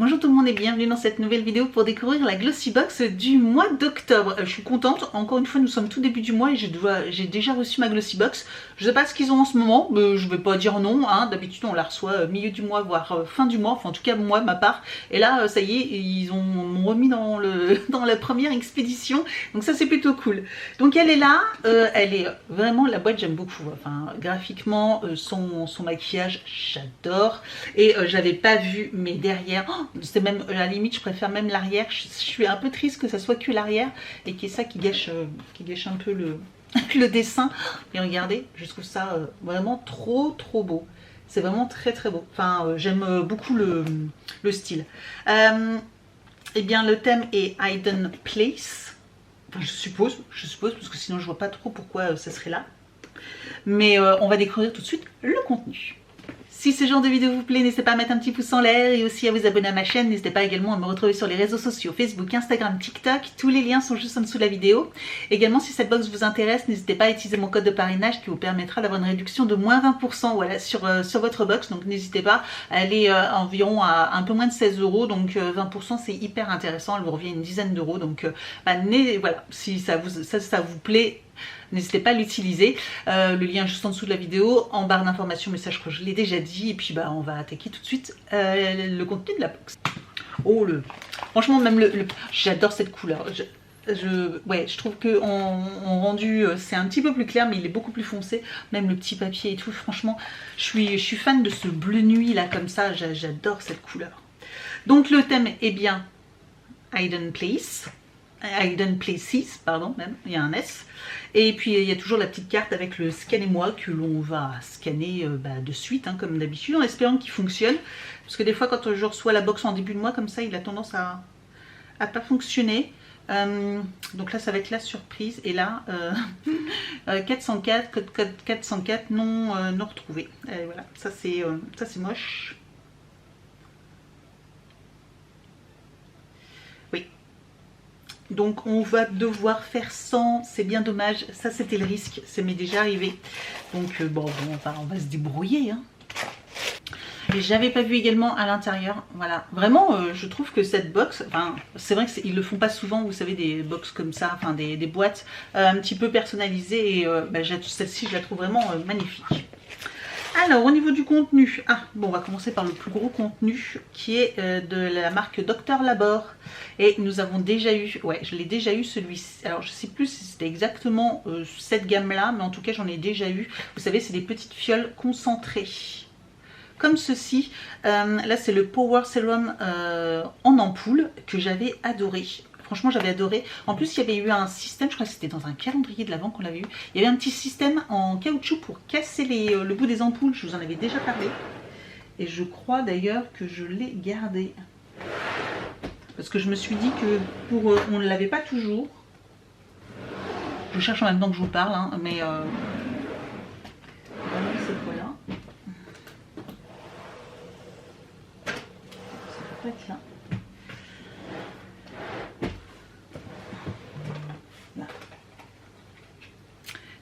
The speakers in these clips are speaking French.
Bonjour tout le monde et bienvenue dans cette nouvelle vidéo pour découvrir la Glossy Box du mois d'octobre. Je suis contente, encore une fois nous sommes tout début du mois et j'ai déjà reçu ma Glossy Box. Je sais pas ce qu'ils ont en ce moment, mais je vais pas dire non, hein. D'habitude on la reçoit milieu du mois voire fin du mois, enfin en tout cas moi ma part. Et là ça y est, ils m'ont remis dans la première expédition, donc ça c'est plutôt cool. Donc elle est là, elle est vraiment, la boîte j'aime beaucoup, enfin graphiquement son maquillage j'adore. Et j'avais pas vu, mais derrière, c'est même à la limite, je préfère même l'arrière. Je suis un peu triste que ça soit que l'arrière et qu'il y ait ça qui gâche un peu le dessin. Et regardez, je trouve ça vraiment trop beau. C'est vraiment très beau. Enfin, j'aime beaucoup le style. Eh bien, le thème est Hidden Place. Enfin, je suppose, parce que sinon je vois pas trop pourquoi ça serait là. Mais on va découvrir tout de suite le contenu. Si ce genre de vidéo vous plaît, n'hésitez pas à mettre un petit pouce en l'air et aussi à vous abonner à ma chaîne. N'hésitez pas également à me retrouver sur les réseaux sociaux, Facebook, Instagram, TikTok. Tous les liens sont juste en dessous de la vidéo. Également, si cette box vous intéresse, n'hésitez pas à utiliser mon code de parrainage qui vous permettra d'avoir une réduction de moins 20% voilà, sur votre box. Donc n'hésitez pas à aller environ à un peu moins de 16 €. Donc 20% c'est hyper intéressant. Elle vous revient une dizaine d'euros. Donc voilà, si ça vous plaît, n'hésitez pas à l'utiliser. Le lien juste en dessous de la vidéo, en barre d'informations, mais ça je crois que je l'ai déjà dit. Et puis on va attaquer tout de suite le contenu de la box. Oh franchement même j'adore cette couleur. Je trouve que en rendu c'est un petit peu plus clair, mais il est beaucoup plus foncé. Même le petit papier et tout, franchement, je suis fan de ce bleu nuit là comme ça. J'adore cette couleur. Donc le thème est bien Hidden Place. Hidden Places, pardon, même, il y a un S. Et puis il y a toujours la petite carte avec le scannez-moi que l'on va scanner de suite, hein, comme d'habitude, en espérant qu'il fonctionne. Parce que des fois, quand je reçois la box en début de mois, comme ça, il a tendance à pas fonctionner. Donc là, ça va être la surprise. Et là, 404, code 404 non retrouvé. Et voilà, ça c'est moche. Donc on va devoir faire 100, c'est bien dommage, ça c'était le risque, ça m'est déjà arrivé. Donc on va se débrouiller. Hein. Et j'avais pas vu également à l'intérieur, voilà. Vraiment, je trouve que cette box, c'est vrai qu'ils le font pas souvent, vous savez, des box comme ça, enfin des boîtes un petit peu personnalisées. Et celle-ci, je la trouve vraiment magnifique. Alors au niveau du contenu, on va commencer par le plus gros contenu qui est de la marque Dr Labor. Et nous avons déjà eu, je l'ai déjà eu celui-ci. Alors je sais plus si c'était exactement cette gamme là, mais en tout cas j'en ai déjà eu. Vous savez, c'est des petites fioles concentrées. Comme ceci, là c'est le Power Serum en ampoule que j'avais adoré. Franchement, j'avais adoré. En plus, il y avait eu un système, je crois que c'était dans un calendrier de l'Avent qu'on l'avait eu. Il y avait un petit système en caoutchouc pour casser le bout des ampoules. Je vous en avais déjà parlé. Et je crois d'ailleurs que je l'ai gardé. Parce que je me suis dit que on ne l'avait pas toujours. Je cherche en même temps que je vous parle, hein, mais voilà, c'est quoi là? Ça peut pas être là.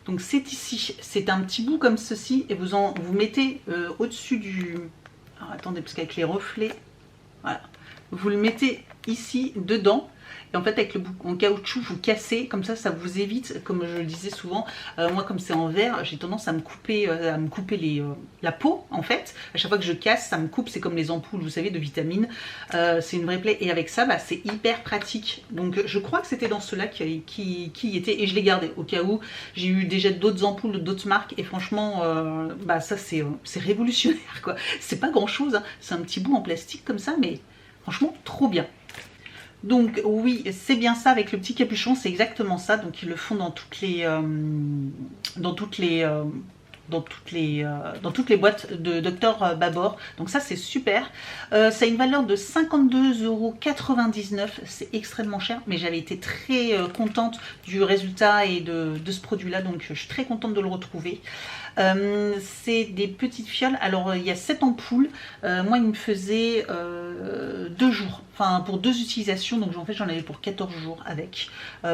Donc c'est ici, c'est un petit bout comme ceci et vous mettez au-dessus du... Alors attendez, parce qu'avec les reflets, voilà. Vous le mettez ici, dedans. Et en fait, avec le bout en caoutchouc, vous cassez, comme ça vous évite, comme je le disais souvent, moi comme c'est en verre, j'ai tendance à me couper la peau, en fait. À chaque fois que je casse, ça me coupe, c'est comme les ampoules, vous savez, de vitamines. C'est une vraie plaie. Et avec ça, c'est hyper pratique. Donc je crois que c'était dans ceux-là qui était, et je l'ai gardé, au cas où j'ai eu déjà d'autres ampoules, d'autres marques, et franchement, ça c'est révolutionnaire, quoi. C'est pas grand-chose, hein. C'est un petit bout en plastique comme ça, mais franchement, trop bien. Donc oui, c'est bien ça avec le petit capuchon, c'est exactement ça. Donc ils le font dans toutes les boîtes de Dr Babor. Donc ça c'est super. Ça a une valeur de 52,99 €. C'est extrêmement cher, mais j'avais été très contente du résultat et de ce produit là. Donc je suis très contente de le retrouver. C'est des petites fioles. Alors il y a 7 ampoules. Moi il me faisait 2 jours. Enfin pour 2 utilisations. Donc en fait j'en avais pour 14 jours avec.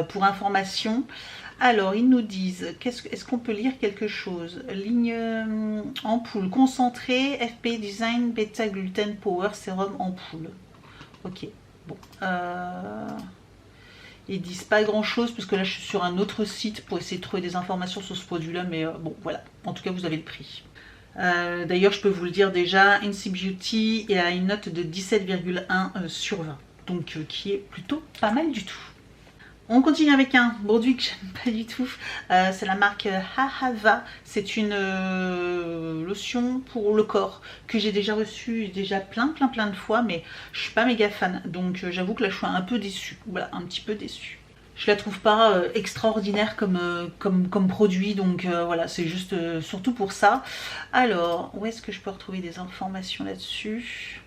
Pour information. Alors, ils nous disent, est-ce qu'on peut lire quelque chose? Ligne ampoule concentrée, FP Design, Beta Gluten Power Serum ampoule. Ok, bon. Ils disent pas grand chose parce que là je suis sur un autre site pour essayer de trouver des informations sur ce produit là, mais bon voilà, en tout cas vous avez le prix. D'ailleurs je peux vous le dire déjà, Incy Beauty a une note de 17,1 sur 20, donc qui est plutôt pas mal du tout. On continue avec un produit que j'aime pas du tout, c'est la marque Ahava, c'est une lotion pour le corps que j'ai déjà reçue déjà plein de fois, mais je suis pas méga fan, donc j'avoue que là je suis un peu déçue, voilà, un petit peu déçue. Je la trouve pas extraordinaire comme produit, donc voilà, c'est juste surtout pour ça. Alors, où est-ce que je peux retrouver des informations là-dessus ?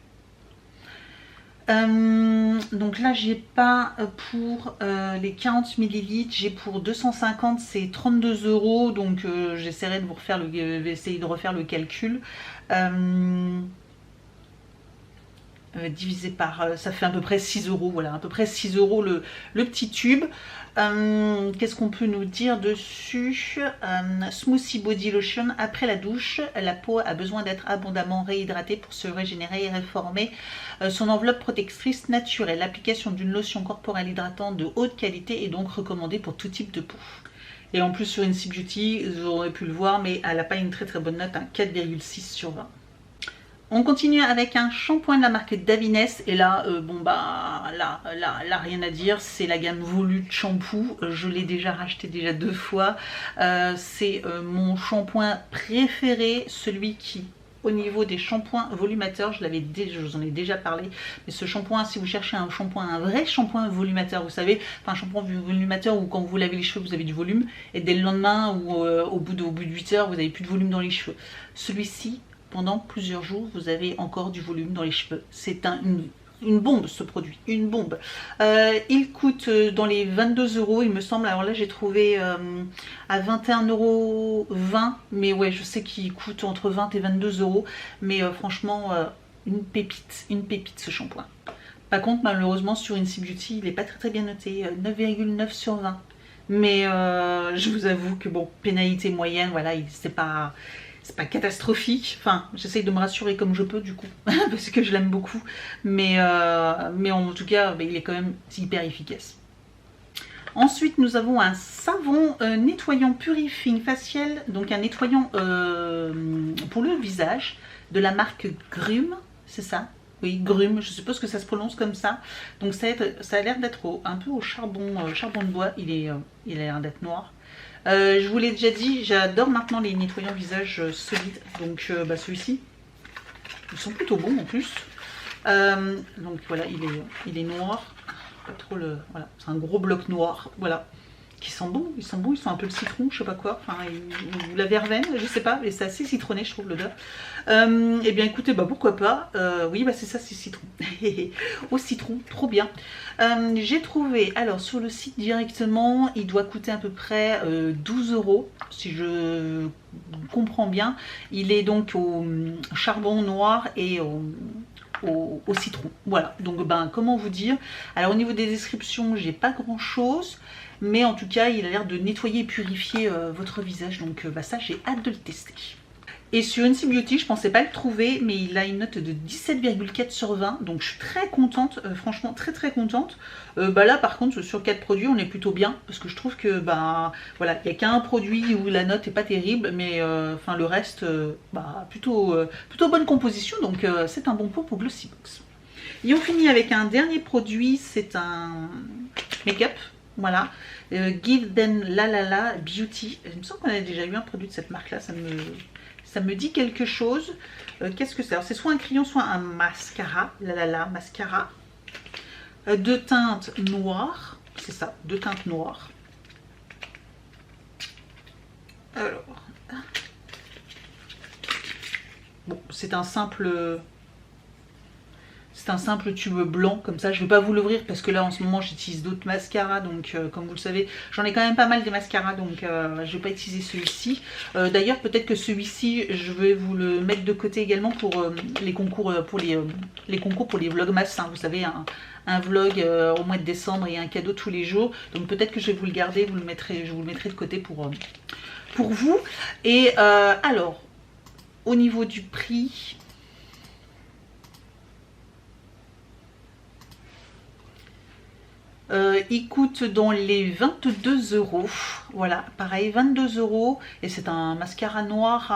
Donc là j'ai pas pour les 40 ml, j'ai pour 250, c'est 32 €, donc j'essaierai de vous refaire essayer de refaire le calcul. Divisé par, ça fait à peu près 6 €, voilà, à peu près 6 € le petit tube. Qu'est-ce qu'on peut nous dire dessus? Smoothie Body Lotion, après la douche, la peau a besoin d'être abondamment réhydratée pour se régénérer et réformer son enveloppe protectrice naturelle. L'application d'une lotion corporelle hydratante de haute qualité est donc recommandée pour tout type de peau. Et en plus sur Incy Beauty, vous aurez pu le voir, mais elle n'a pas une très bonne note, un 4,6 sur 20. On continue avec un shampoing de la marque Davines, et là, bon bah, là, rien à dire, c'est la gamme Volute Shampoo, je l'ai déjà racheté déjà 2 fois, c'est mon shampoing préféré, celui qui, au niveau des shampoings volumateurs, je vous en ai déjà parlé, mais ce shampoing, si vous cherchez un shampoing, un vrai shampoing volumateur, vous savez, enfin un shampoing volumateur où quand vous lavez les cheveux, vous avez du volume, et dès le lendemain, ou au bout de 8 heures, vous n'avez plus de volume dans les cheveux. Celui-ci, pendant plusieurs jours, vous avez encore du volume dans les cheveux. C'est une bombe ce produit, une bombe. Il coûte dans les 22 €, il me semble. Alors là, j'ai trouvé à 21,20 €, mais ouais, je sais qu'il coûte entre 20 et 22 €. Mais franchement, une pépite ce shampoing. Par contre, malheureusement, sur Incy Beauty, il n'est pas très bien noté, 9,9 sur 20. Mais je vous avoue que bon, pénalité moyenne, voilà, c'est pas catastrophique, enfin j'essaye de me rassurer comme je peux du coup parce que je l'aime beaucoup, mais en tout cas il est quand même hyper efficace. Ensuite nous avons un savon nettoyant purifying facial, donc un nettoyant pour le visage de la marque Grume, c'est ça? Oui, Grume, je suppose que ça se prononce comme ça. Donc ça a l'air d'être un peu au charbon de bois, il a l'air d'être noir. Je vous l'ai déjà dit, j'adore maintenant les nettoyants visage solides, donc celui-ci, ils sont plutôt bons en plus. Donc voilà, il est noir, pas trop voilà, c'est un gros bloc noir, voilà, qui sent bon, ils sont un peu le citron, je sais pas quoi, enfin ou la verveine, je sais pas, mais c'est assez citronné je trouve l'odeur. Et bien écoutez, pourquoi pas, oui c'est ça, c'est citron, au citron, trop bien. J'ai trouvé, alors sur le site directement, il doit coûter à peu près 12 € si je comprends bien. Il est donc au charbon noir et au citron, voilà. Donc comment vous dire, alors au niveau des descriptions j'ai pas grand chose, mais en tout cas il a l'air de nettoyer et purifier votre visage, donc ça j'ai hâte de le tester. Et sur Incy Beauty, je pensais pas le trouver, mais il a une note de 17,4 sur 20, donc je suis très contente, franchement très contente. Là par contre sur 4 produits on est plutôt bien, parce que je trouve que voilà, il n'y a qu'un produit où la note est pas terrible, mais le reste plutôt bonne composition, donc c'est un bon pot pour Glossybox. Et on finit avec un dernier produit, c'est un make-up, voilà, Give Them La La La Beauty. Il me semble qu'on a déjà eu un produit de cette marque là, ça me dit quelque chose. Qu'est-ce que c'est? Alors c'est soit un crayon, soit un mascara. La La La mascara. De teinte noire. C'est ça, de teinte noire. Alors. Bon, c'est un simple tube blanc comme ça. Je ne vais pas vous l'ouvrir parce que là en ce moment j'utilise d'autres mascaras, donc comme vous le savez j'en ai quand même pas mal des mascaras, donc je ne vais pas utiliser celui-ci. D'ailleurs peut-être que celui-ci je vais vous le mettre de côté également pour les concours, pour les vlogmas, hein. Vous savez, un vlog au mois de décembre et un cadeau tous les jours, donc peut-être que je vais vous le garder, je vous le mettrai de côté pour vous. Et alors au niveau du prix, Il coûte dans les 22 €. Voilà, pareil, 22 € et c'est un mascara noir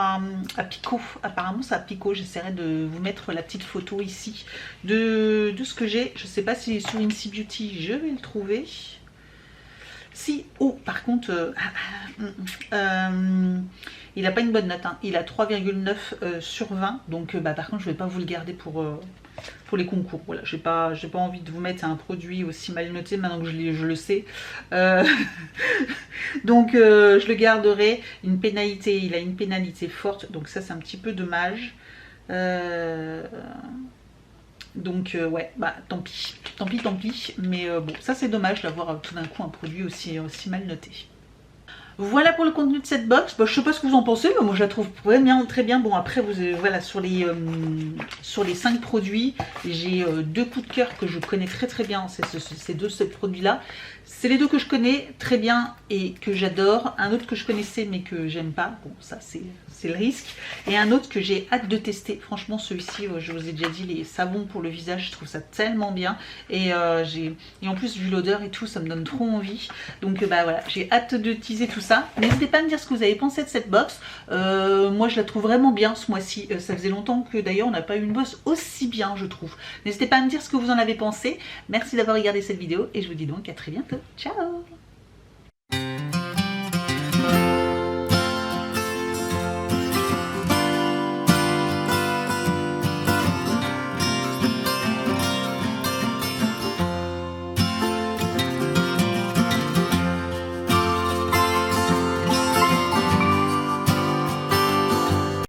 à picot. Apparemment c'est à picot. J'essaierai de vous mettre la petite photo ici de ce que j'ai. Je sais pas si sur Incy Beauty je vais le trouver. Si, oh, par contre, il n'a pas une bonne note, hein. Il a 3,9 sur 20, donc par contre je vais pas vous le garder pour les concours. Voilà, j'ai pas envie de vous mettre un produit aussi mal noté maintenant que je le sais. Donc je le garderai. Une pénalité, il a une pénalité forte, donc ça c'est un petit peu dommage. Donc ouais, bah tant pis, mais bon, ça c'est dommage d'avoir tout d'un coup un produit aussi mal noté. Voilà pour le contenu de cette box. Bah, je sais pas ce que vous en pensez, mais moi je la trouve très bien. Bon après vous voilà, sur les 5 produits, j'ai 2 coups de cœur que je connais très bien. C'est ces produits là. C'est les 2 que je connais très bien et que j'adore. Un autre que je connaissais mais que j'aime pas. Bon ça c'est le risque. Et un autre que j'ai hâte de tester. Franchement celui-ci, je vous ai déjà dit, les savons pour le visage, je trouve ça tellement bien. Et en plus vu l'odeur et tout, ça me donne trop envie. Donc bah voilà, j'ai hâte de teaser tout ça. N'hésitez pas à me dire ce que vous avez pensé de cette box. Moi je la trouve vraiment bien ce mois-ci. Ça faisait longtemps que d'ailleurs on n'a pas eu une box aussi bien, je trouve. N'hésitez pas à me dire ce que vous en avez pensé. Merci d'avoir regardé cette vidéo et je vous dis donc à très bientôt. Ciao!